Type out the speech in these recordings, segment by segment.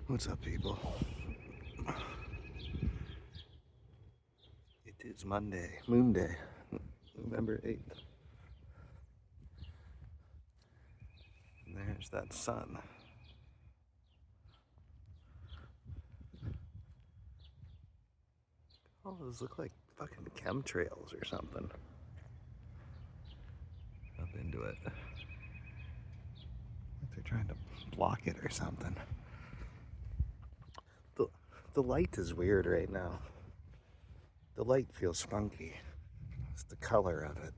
What's up, people? It is Monday, Moon Day, November 8th. And there's that sun. All those look like fucking chemtrails or something. Up into it. Like they're trying to block it or something. The light is weird right now. The light feels funky. It's the color of it.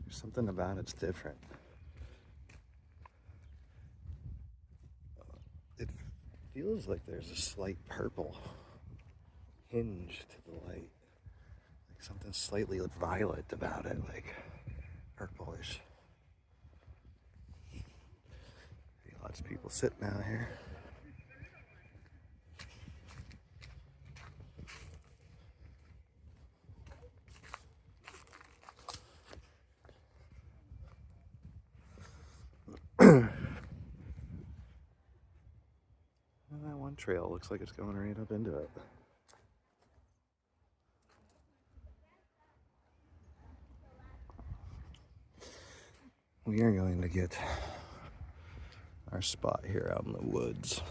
There's something about it's different. It feels like there's a slight purple hinge to the light. Like something slightly violet about it, like purplish. See lots of people sitting out here. And that one trail looks like it's going right up into it. We are going to get our spot here out in the woods.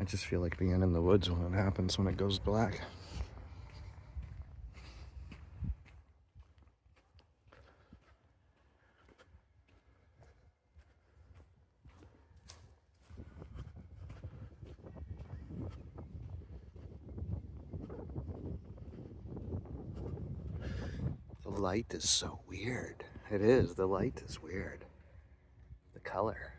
I just feel like being in the woods when it happens, when it goes black. The light is so weird. It is. The light is weird. The color.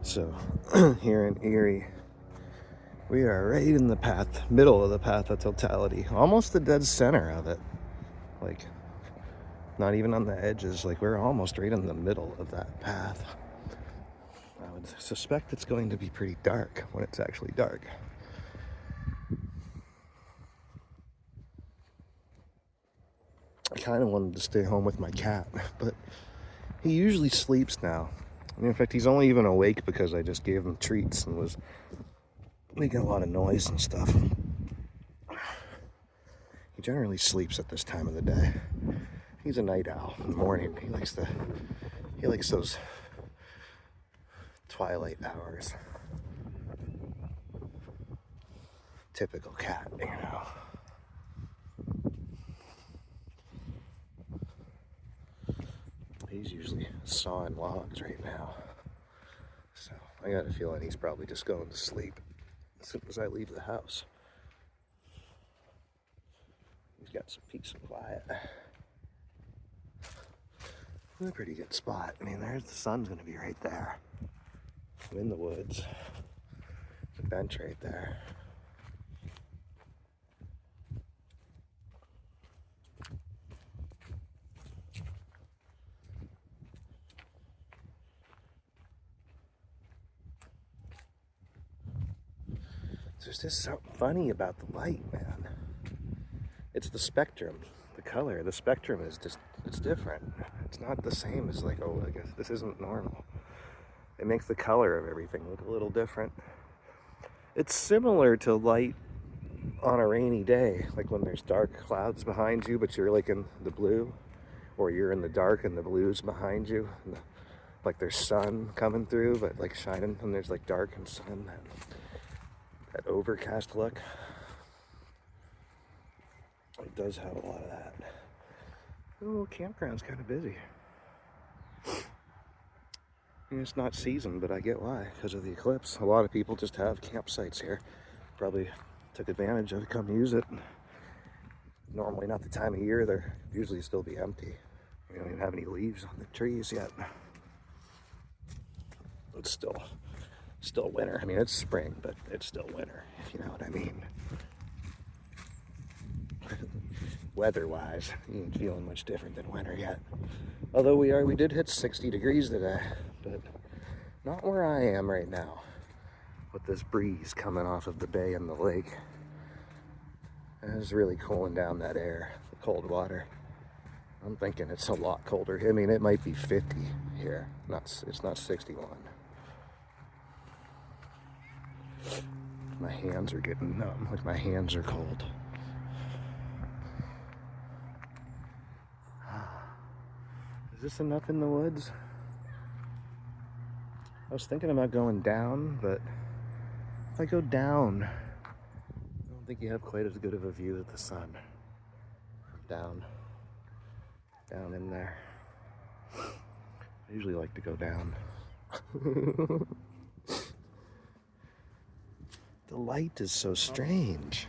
So, here in Erie, we are right in the path, middle of the path of totality, almost the dead center of it. Like, not even on the edges, like we're almost right in the middle of that path. I would suspect it's going to be pretty dark when it's actually dark. I kind of wanted to stay home with my cat, but he usually sleeps now. And in fact, he's only even awake because I just gave him treats and was making a lot of noise and stuff. He generally sleeps at this time of the day. He's a night owl in the morning. He likes those twilight hours. Typical cat, you know. He's usually sawing logs right now. So I got a feeling he's probably just going to sleep as soon as I leave the house. He's got some peace and quiet. A pretty good spot. I mean, there's the sun's gonna be right there. I'm in the woods. There's a bench right there. There's just something funny about the light, man. It's the spectrum, the color. The spectrum is just, it's different. It's not the same as like, oh, I guess this isn't normal. It makes the color of everything look a little different. It's similar to light on a rainy day, like when there's dark clouds behind you, but you're like in the blue, or you're in the dark and the blue's behind you. And like there's sun coming through, but like shining, and there's like dark and sun. That overcast look. It does have a lot of that. Oh, campground's kind of busy. I mean, it's not season, but I get why, because of the eclipse. A lot of people just have campsites here. Probably took advantage of it, come use it. Normally not the time of year, they're usually still be empty. We don't even have any leaves on the trees yet. It's still Still winter. I mean, it's spring, but it's still winter, if you know what I mean. Weather-wise, you ain't feeling much different than winter yet. Although we did hit 60 degrees today, but not where I am right now. With this breeze coming off of the bay and the lake. And it's really cooling down that air, the cold water. I'm thinking it's a lot colder. I mean, it might be 50 here. It's not 61. My hands are getting numb, like my hands are cold. Is this enough in the woods? I was thinking about going down, but if I go down, I don't think you have quite as good of a view of the sun. Down in there. I usually like to go down. The light is so strange.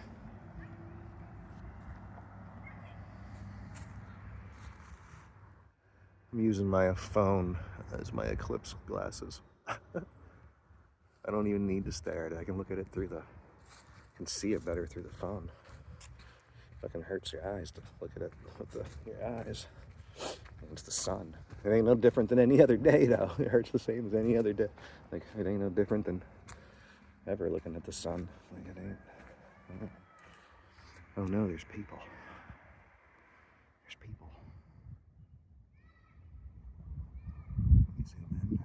I'm using my phone as my Eclipse glasses. I don't even need to stare at it. I can look at it I can see it better through the phone. Fucking hurts your eyes to look at it with your eyes. It's the sun. It ain't no different than any other day, though. It hurts the same as any other day. Like, it ain't no different than ever looking at the sun. Like, it ain't. Oh no, there's people. There's people. Let me zoom in.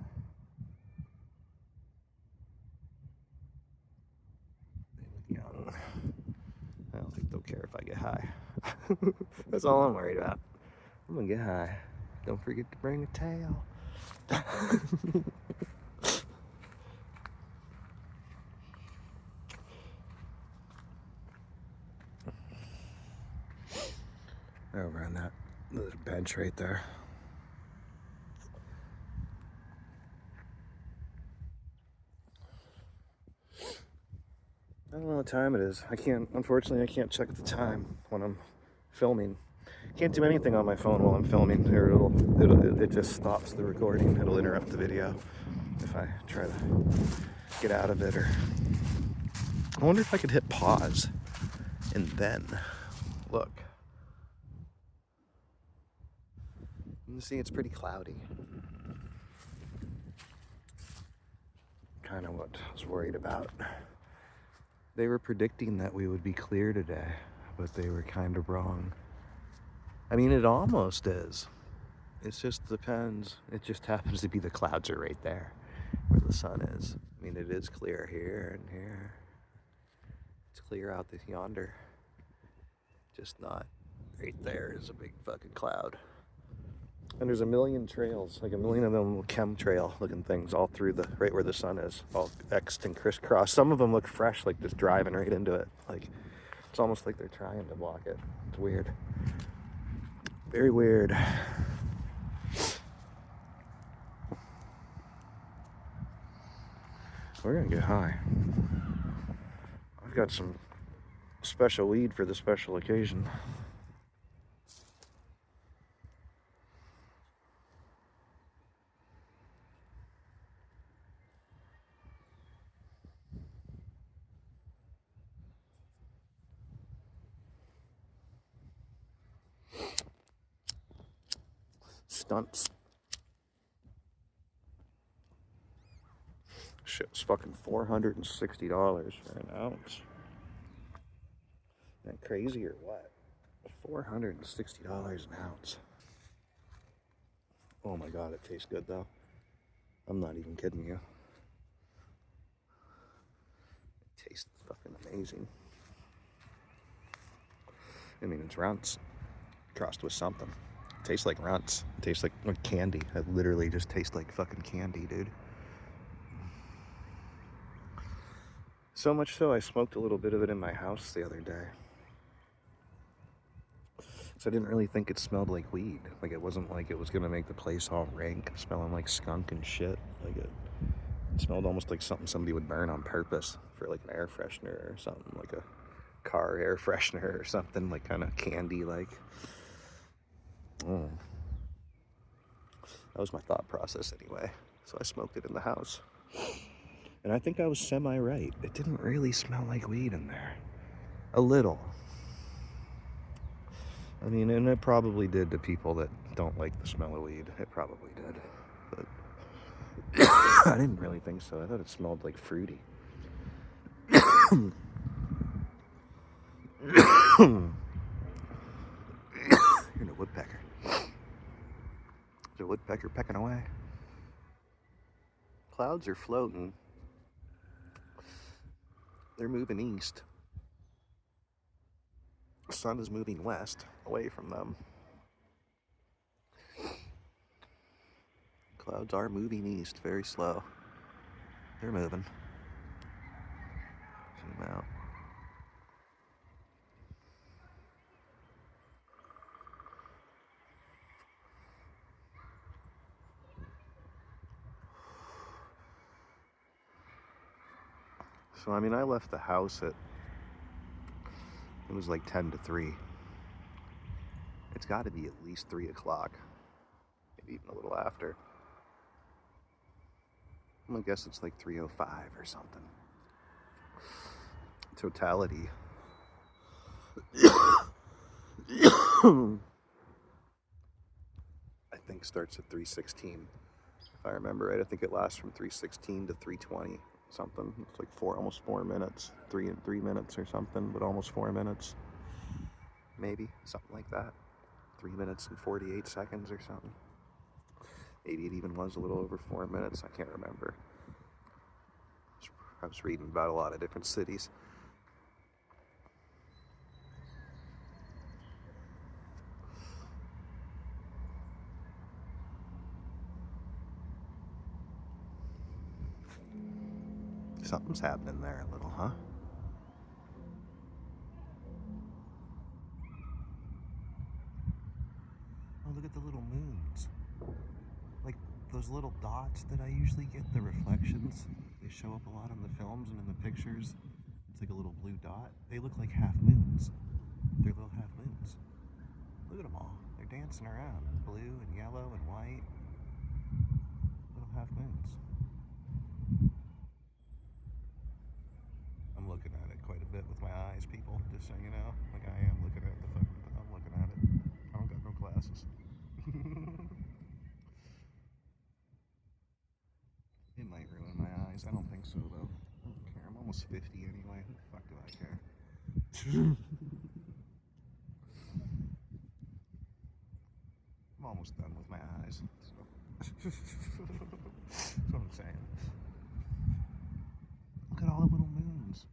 They look young. I don't think they'll care if I get high. That's all I'm worried about. I'm gonna get high. Don't forget to bring a tail. Over on that little bench right there. I don't know what time it is. Unfortunately, I can't check the time when I'm filming. Can't do anything on my phone while I'm filming, or it just stops the recording. It'll interrupt the video if I try to get out of it. Or I wonder if I could hit pause and then look. You can see it's pretty cloudy. Kind of what I was worried about. They were predicting that we would be clear today, but they were kind of wrong. I mean, it almost is. It just depends. It just happens to be the clouds are right there where the sun is. I mean, it is clear here and here. It's clear out yonder. Just not right there is a big fucking cloud. And there's a million trails, like a million of them chemtrail looking things all through right where the sun is, all X'd and crisscrossed. Some of them look fresh, like just driving right into it. Like, it's almost like they're trying to block it. It's weird. Very weird. We're gonna get high. I've got some special weed for the special occasion. Stunts. Shit's fucking $460 for an ounce. Isn't that crazy or what? $460 an ounce. Oh my god, it tastes good though. I'm not even kidding you. It tastes fucking amazing. I mean, it's runts crossed with something. It tastes like runts. It tastes like candy. It literally just tastes like fucking candy, dude. So much so, I smoked a little bit of it in my house the other day. So I didn't really think it smelled like weed. Like, it wasn't like it was gonna make the place all rank, smelling like skunk and shit. Like, it smelled almost like something somebody would burn on purpose for like an air freshener or something, like a car air freshener or something, like kind of candy like. That was my thought process anyway. So I smoked it in the house. And I think I was semi-right. It didn't really smell like weed in there. A little. I mean, and it probably did to people that don't like the smell of weed. It probably did. But I didn't really think so. I thought it smelled like fruity. Here's a woodpecker. There's a woodpecker pecking away. Clouds are floating. They're moving east. The sun is moving west, away from them. Clouds are moving east, very slow. They're moving. Zoom out. So, I mean, I left the house at, it was like 10 to 3. It's got to be at least 3 o'clock, maybe even a little after. I guess it's like 3:05 or something. Totality. I think starts at 3:16. If I remember right, I think it lasts from 3:16 to 3:20, something. It's like almost 4 minutes, 3 minutes or something, but almost 4 minutes. Maybe, something like that. 3 minutes and 48 seconds or something. Maybe it even was a little over 4 minutes, I can't remember. I was reading about a lot of different cities. Something's happening there a little, huh? Oh, look at the little moons. Like those little dots that I usually get, the reflections. They show up a lot in the films and in the pictures. It's like a little blue dot. They look like half moons. They're little half moons. Look at them all. They're dancing around. Blue and yellow and white. Little half moons. I'm looking at it quite a bit with my eyes, people, just so you know. Like I am looking at the fucking, I'm looking at it. I don't got no glasses. It might ruin my eyes. I don't think so, though. I don't care. I'm almost 50 anyway. Who the fuck do I care? I'm almost done with my eyes. So. That's what I'm saying. Look at all the little moons.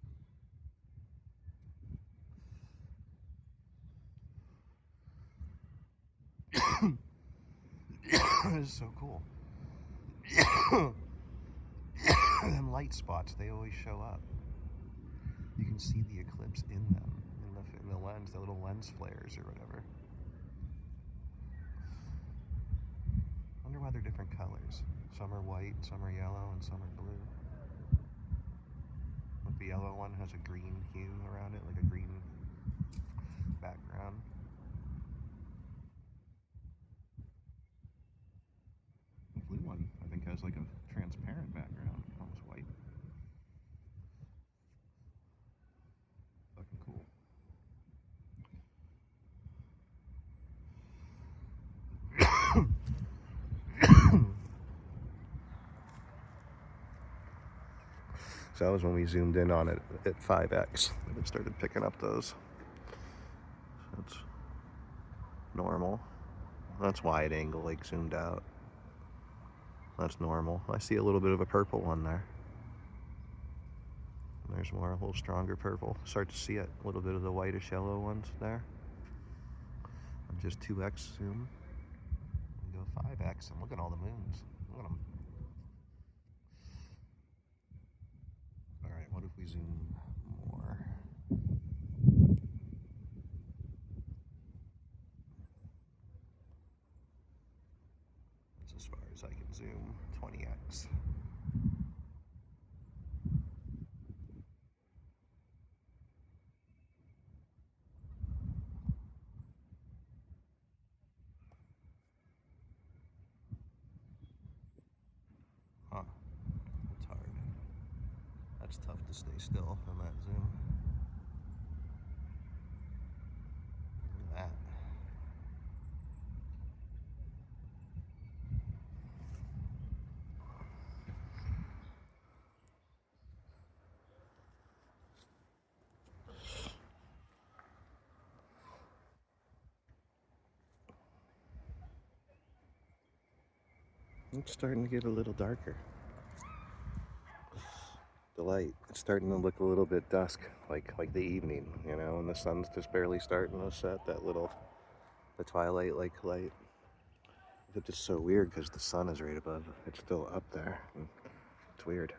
This is so cool. Them light spots, they always show up. You can see the eclipse in them, in the lens, the little lens flares or whatever. I wonder why they're different colors. Some are white, some are yellow, and some are blue. Like the yellow one has a green hue around it, like a green background. The blue one, I think, has like a transparent background, almost white. Fucking cool. So that was when we zoomed in on it at 5x and it started picking up those. That's normal. That's wide angle, like zoomed out. That's normal. I see a little bit of a purple one there. There's more, a little stronger purple. Start to see it, a little bit of the whitish yellow ones there. I'm just 2x zoom. And go 5x and look at all the moons. Look at them. All right, what if we zoom more? That's as far as I can zoom. 20x. Huh. That's hard. It's tough to stay still on that zoom. Look at that. It's starting to get a little darker. The light, it's starting to look a little bit dusk, like the evening, you know, and the sun's just barely starting to set, the twilight like light. It's just so weird because the sun is right above, it's still up there. It's weird.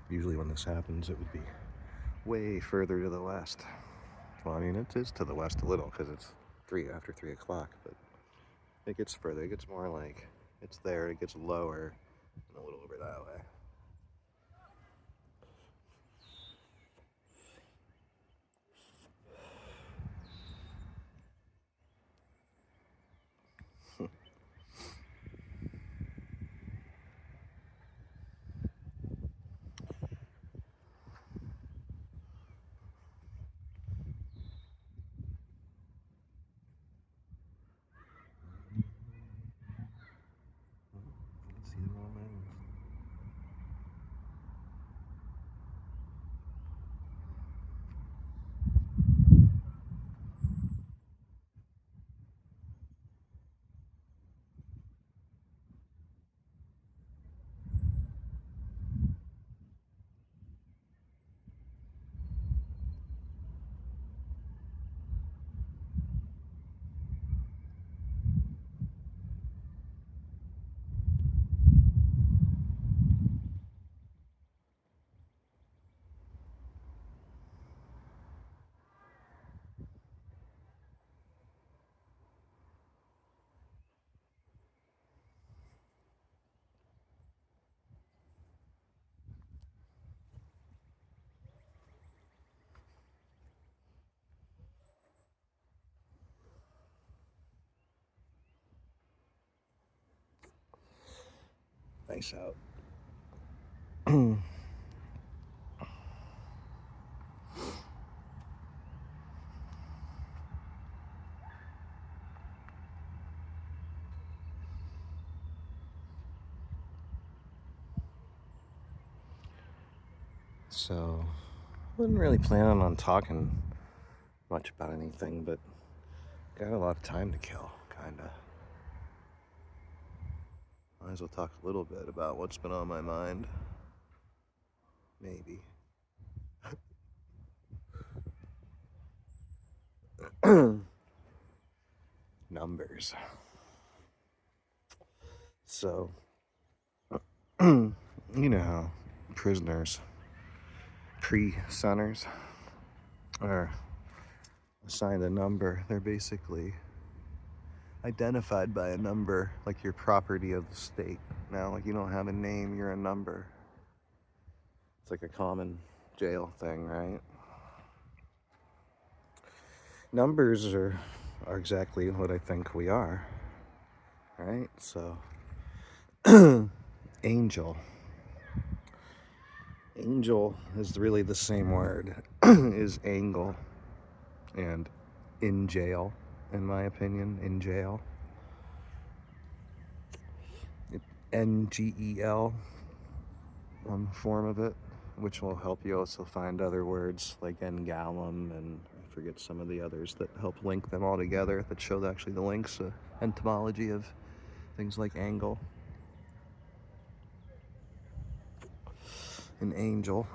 Usually when this happens, it would be way further to the west. Well, I mean, it is to the west a little because it's after 3 o'clock, but it gets further. It gets more like it's there. It gets lower and a little over that way. See them all, man. Nice out. So, I wasn't really planning on talking much about anything, but got a lot of time to kill, kinda. Might as well talk a little bit about what's been on my mind. Maybe. Numbers. So, you know how prisoners, pre-sunners, are assigned a number. They're basically identified by a number, like your property of the state. Now, like you don't have a name, you're a number. It's like a common jail thing, right? Numbers are exactly what I think we are, right? So, angel. Angel is really the same word is angle and in jail, in my opinion, in jail. NGEL, one form of it, which will help you also find other words like engallum, and I forget some of the others that help link them all together, that show actually the links, etymology of things like angle. An angel,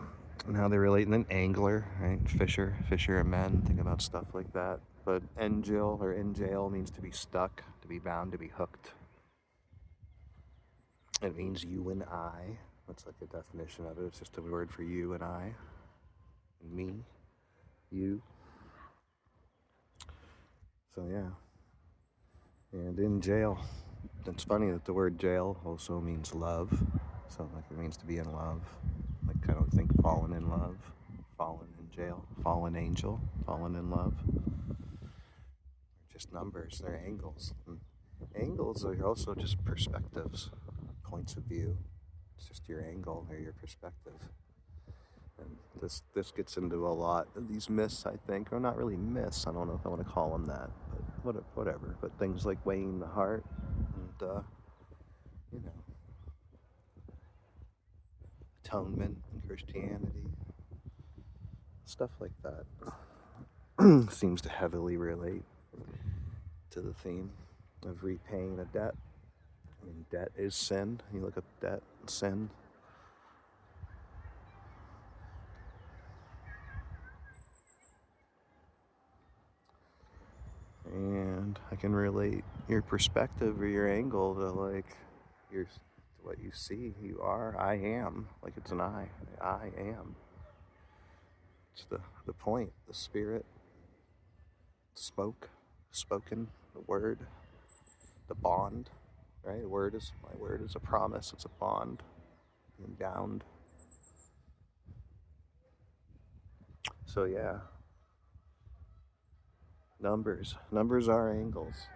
and how they relate, and then angler, right? Fishermen, think about stuff like that. But engil or in jail means to be stuck, to be bound, to be hooked. It means you and I. That's like a definition of it. It's just a word for you and I, and me, you. So yeah. And in jail, it's funny that the word jail also means love. So like it means to be in love. Like kind of think fallen in love, fallen in jail, fallen angel, fallen in love. They're just numbers, they're angles. And angles are also just perspectives. points of view. It's just your angle or your perspective. And this gets into a lot of these myths, I think, or not really myths. I don't know if I want to call them that, but whatever. But things like weighing the heart and you know, atonement in Christianity, stuff like that, seems to heavily relate to the theme of repaying a debt. I mean, debt is sin. You look at debt, sin. And I can relate your perspective or your angle to like your what you see. You are. I am. Like it's an I. I am. It's the point. The spirit. Spoken. The word. The bond. Right. My word is a promise. It's a bond. Being bound. So yeah. Numbers are angles.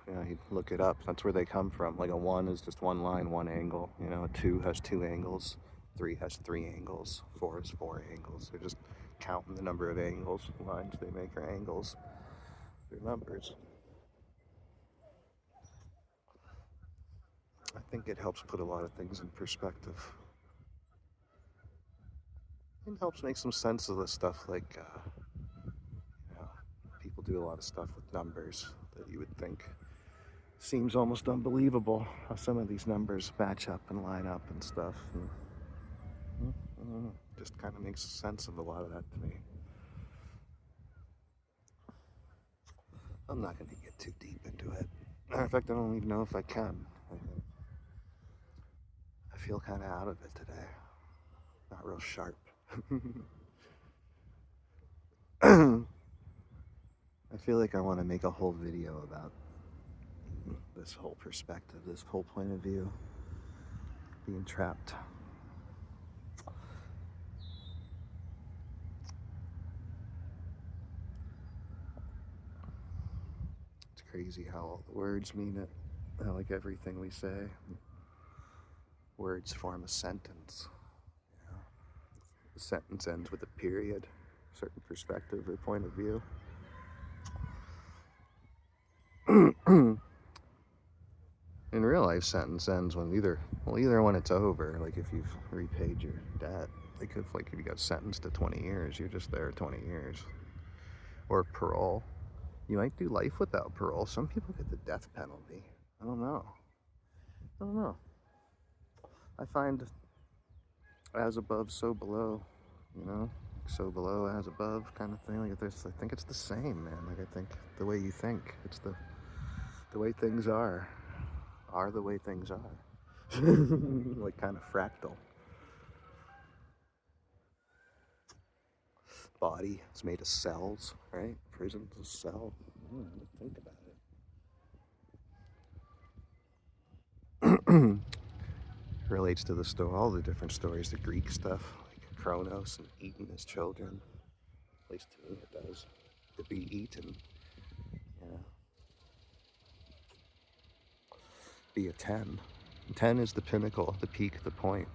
You know, you look it up. That's where they come from. Like a 1 is just one line, one angle. You know, a 2 has 2 angles. 3 has 3 angles. 4 is 4 angles. They're just counting the number of angles. Lines they make are angles. They're numbers. I think it helps put a lot of things in perspective. It helps make some sense of the stuff like, you know, people do a lot of stuff with numbers that you would think seems almost unbelievable how some of these numbers match up and line up and stuff. And just kind of makes sense of a lot of that to me. I'm not going to get too deep into it. Matter of fact, I don't even know if I can. I feel kind of out of it today. Not real sharp. I feel like I want to make a whole video about this whole perspective, this whole point of view, being trapped. It's crazy how words mean it. How, like everything we say, words form a sentence. You know? The sentence ends with a period, a certain perspective or point of view. In real life, sentence ends when either when it's over, like if you've repaid your debt, like if you got sentenced to 20 years, you're just there 20 years. Or parole. You might do life without parole. Some people get the death penalty. I don't know. I find as above, so below, you know? So below, as above kind of thing. Like this, I think it's the same, man. Like I think the way you think, it's the way things are the way things are. Like kind of fractal. Body is made of cells, right? Prison's a cell. Think about it. Relates to all the different stories, the Greek stuff, like Kronos and eating his children. At least to me it does. To be eaten, you know. Be a 10. 10 is the pinnacle, the peak, the point.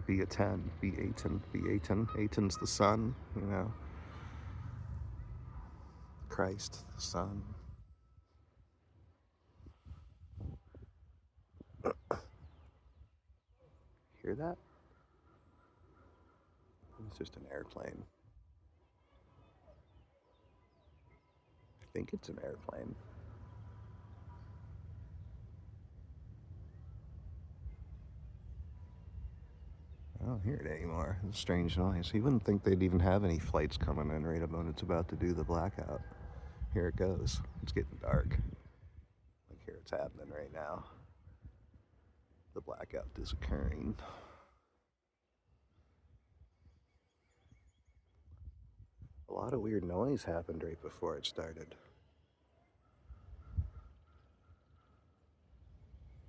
Be a 10, be Aten, be Aten. Aten's the sun, you know. Christ, the sun. Hear that? It's just an airplane. I think it's an airplane. I don't hear it anymore. It's a strange noise. You wouldn't think they'd even have any flights coming in right when it's about to do the blackout. Here it goes. It's getting dark. Like here it's happening right now. The blackout is occurring. A lot of weird noise happened right before it started.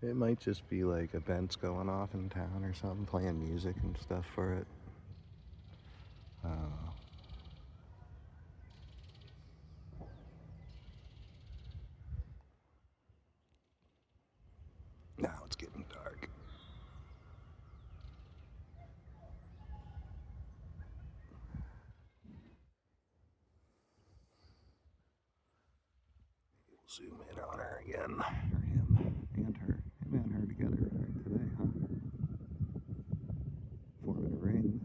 It might just be like events going off in town or something, playing music and stuff for it. Now it's getting dark. Zoom in on her again. Or him and her. Him and her together right today, huh? Forming a ring.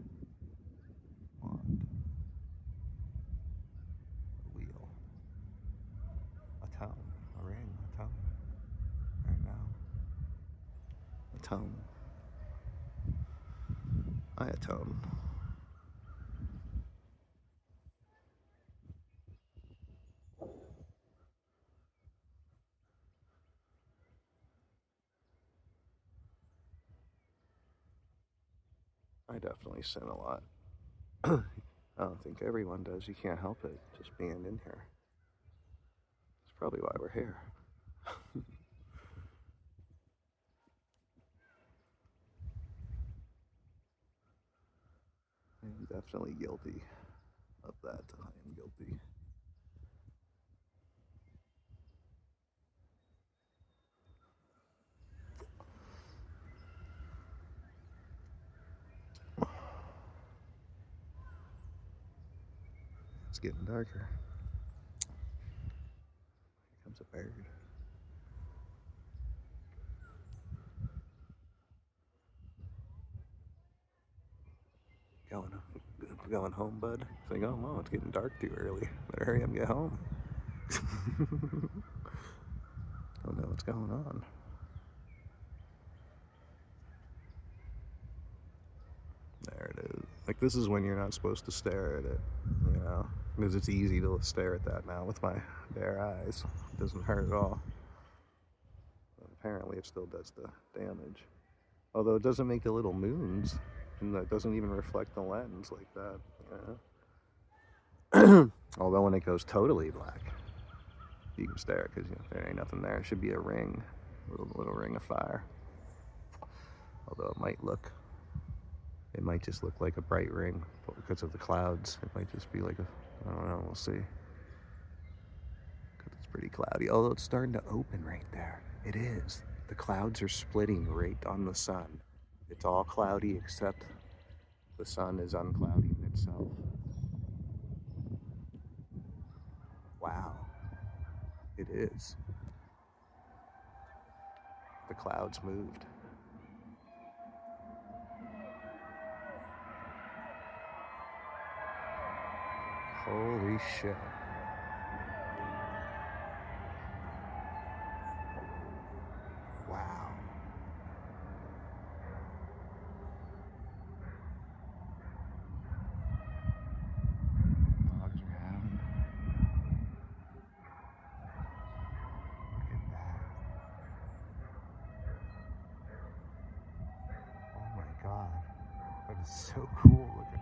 Wand. A wheel. A tone. A ring. A tone. Right now. A tone. I atone. I definitely sin a lot. I don't think everyone does. You can't help it just being in here. That's probably why we're here. I'm definitely guilty of that. I am guilty. It's getting darker. Here comes a bird. Going home, bud. It's like, oh, Mom, it's getting dark too early. Better hurry up and get home. Don't know what's going on. There it is. Like, this is when you're not supposed to stare at it, you know? Because it's easy to stare at that now with my bare eyes. It doesn't hurt at all. But apparently it still does the damage. Although it doesn't make the little moons, and it doesn't even reflect the lens like that, you know? Although when it goes totally black, you can stare because there ain't nothing there. It should be a ring, a little ring of fire. Although it might just look like a bright ring because of the clouds. It might just be like I don't know, we'll see. Because it's pretty cloudy. Although it's starting to open right there. It is. The clouds are splitting right on the sun. It's all cloudy except the sun is unclouding itself. Wow. It is. The clouds moved. Holy shit. Wow. Dogs are howling. Look at that. Oh my god. That is so cool looking.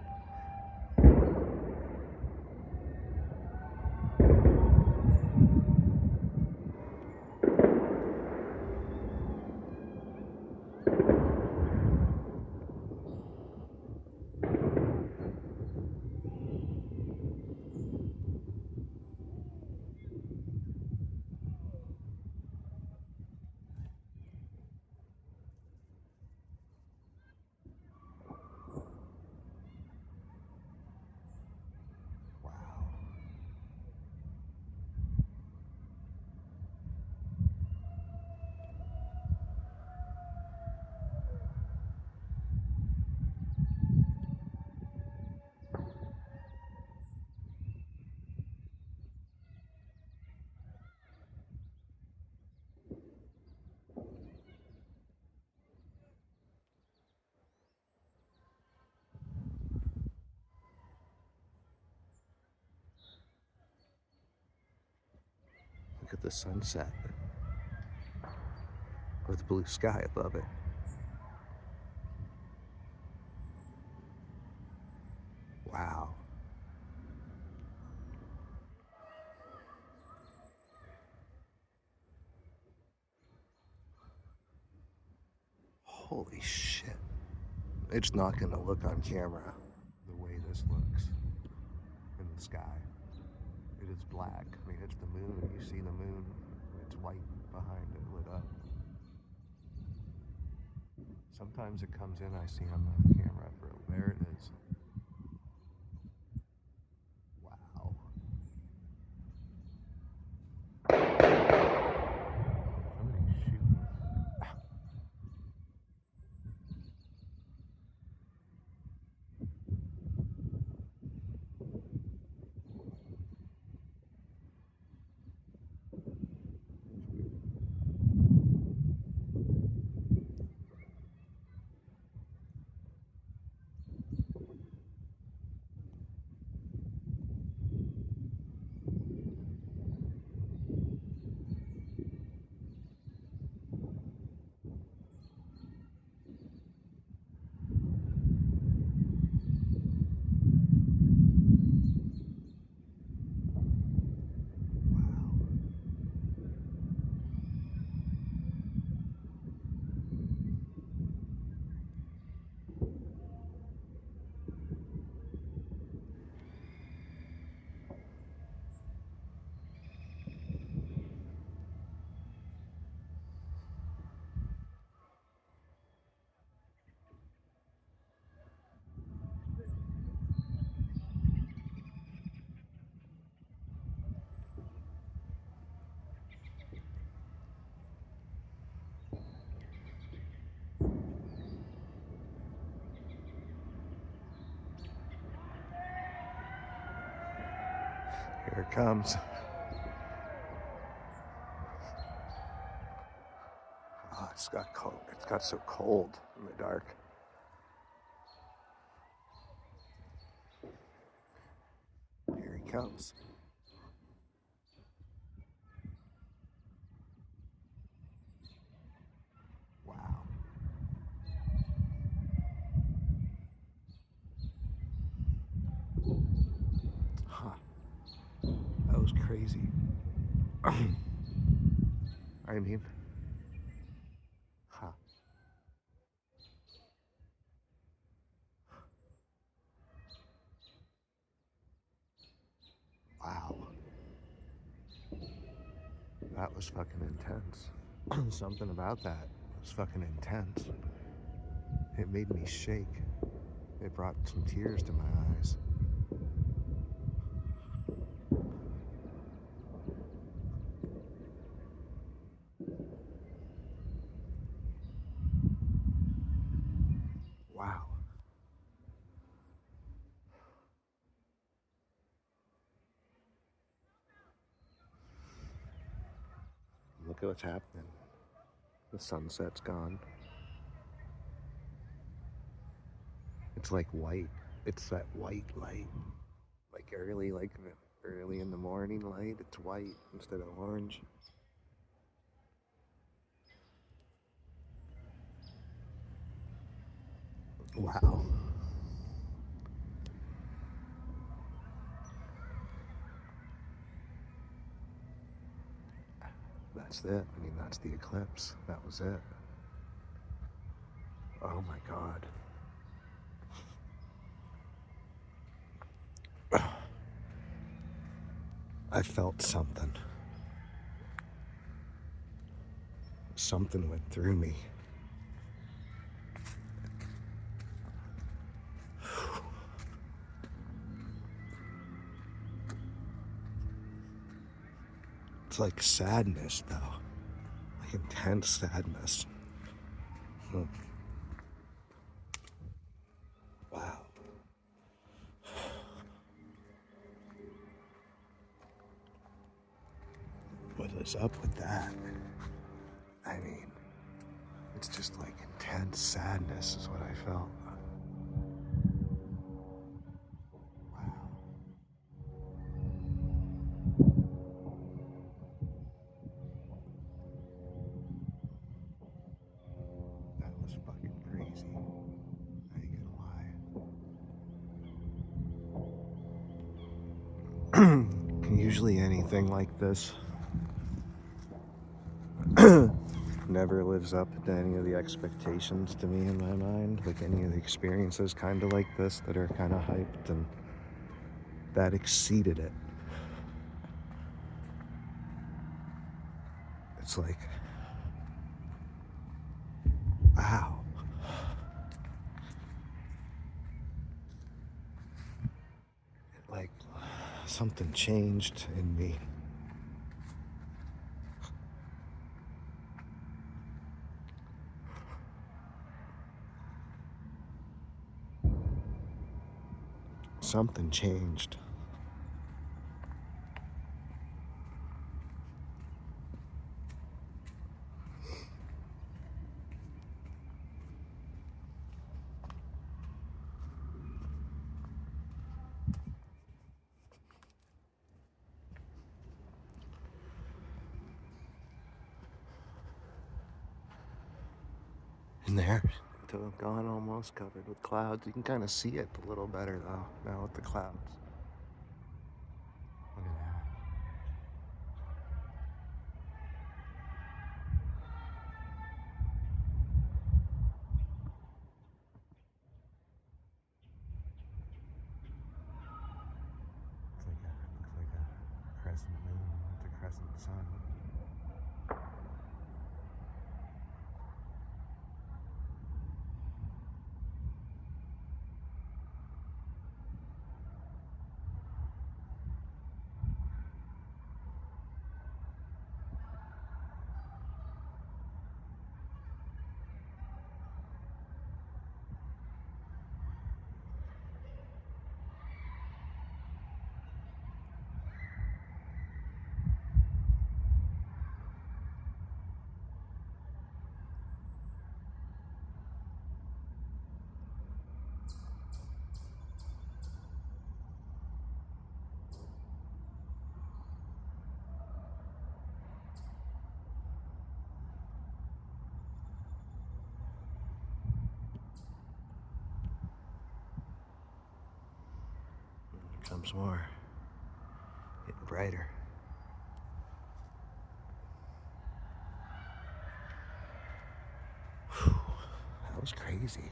Look at the sunset with blue sky above it. Wow. Holy shit. It's not going to look on camera the way this looks in the sky. It is black. I mean, it's the moon. You see the moon. It's white behind it, lit up. Sometimes it comes in, I see on the camera. There it is. Wow. Here it comes. Oh, it's got cold. It's got so cold in the dark. Here he comes. Wow. Huh. That was crazy. I mean, huh. Wow. That was fucking intense. Something about that was fucking intense. It made me shake. It brought some tears to my eyes. Wow. Look at what's happening. The sunset's gone. It's like white. It's that white light. Like early in the morning light, it's white instead of orange. Wow. That's it. I mean, that's the eclipse. That was it. Oh my God. I felt something. Something went through me. It's like sadness, though. Like intense sadness. Wow. What is up with that? I mean, it's just like intense sadness is what I felt. Wow. That was fucking crazy. I ain't gonna lie. Usually anything like this never lives up to any of the expectations to me in my mind. Like any of the experiences kind of like this that are kind of hyped, and that exceeded it. It's like, wow. Like something changed in me. Something changed. In there, until gone, almost covered with clouds. You can kind of see it a little better though now with the clouds. Look at that. Looks like a crescent moon with a crescent sun. becomes more, getting brighter. Whew, that was crazy.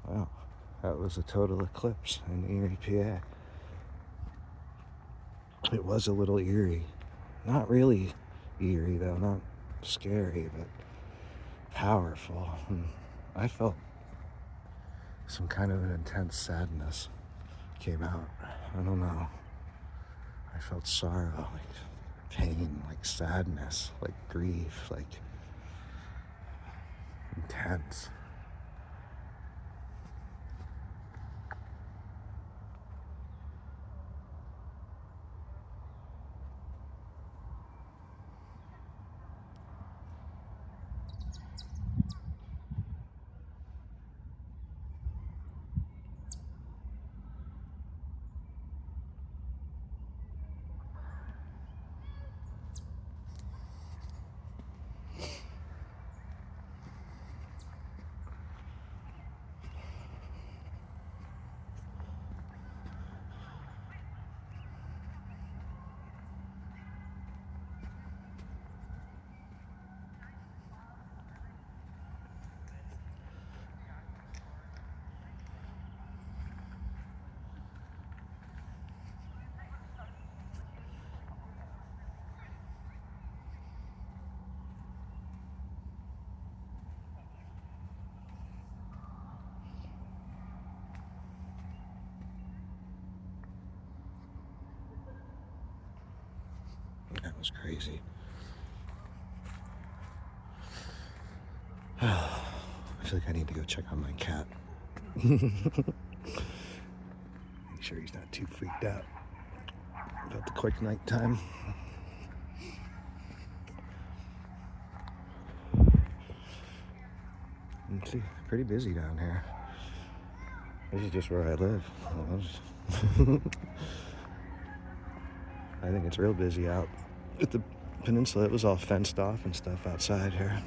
Wow, that was a total eclipse in Erie, PA. It was a little eerie. Not really eerie, though, not scary, but powerful. And I felt some kind of an intense sadness came out. I don't know. I felt sorrow, like pain, like sadness, like grief, like intense. That was crazy. I feel like I need to go check on my cat. Make sure he's not too freaked out about the quick nighttime. It's pretty busy down here. This is just where I live. I think it's real busy out at the peninsula. It was all fenced off and stuff outside here.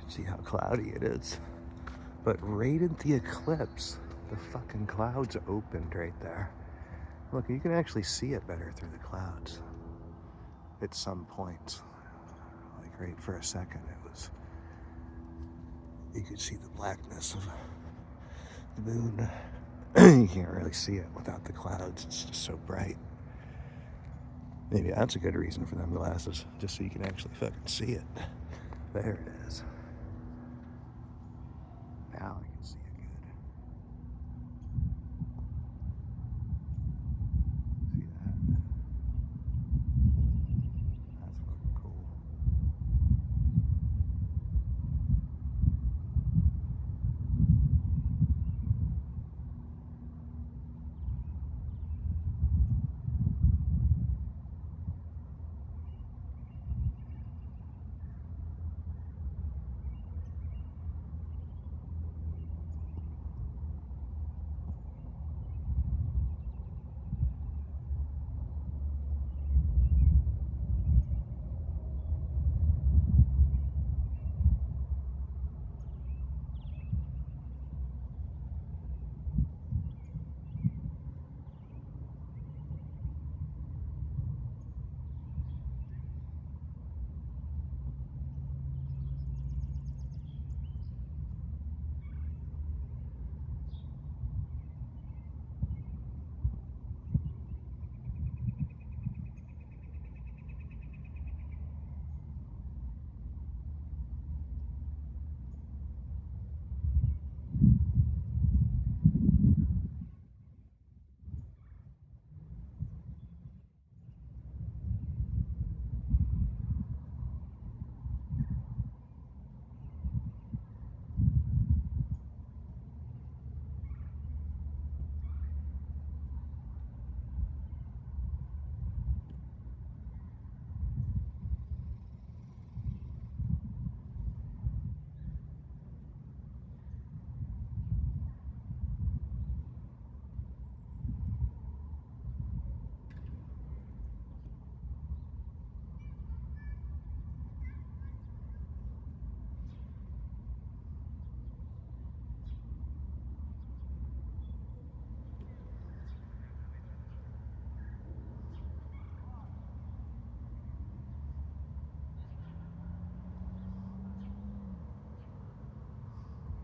See how cloudy it is. But right at the eclipse, the fucking clouds opened right there. Look, you can actually see it better through the clouds at some points. Like right for a second, it was, you could see the blackness of the moon. You can't really see it without the clouds. It's just so bright. Maybe that's a good reason for them glasses, just so you can actually fucking see it. There it is.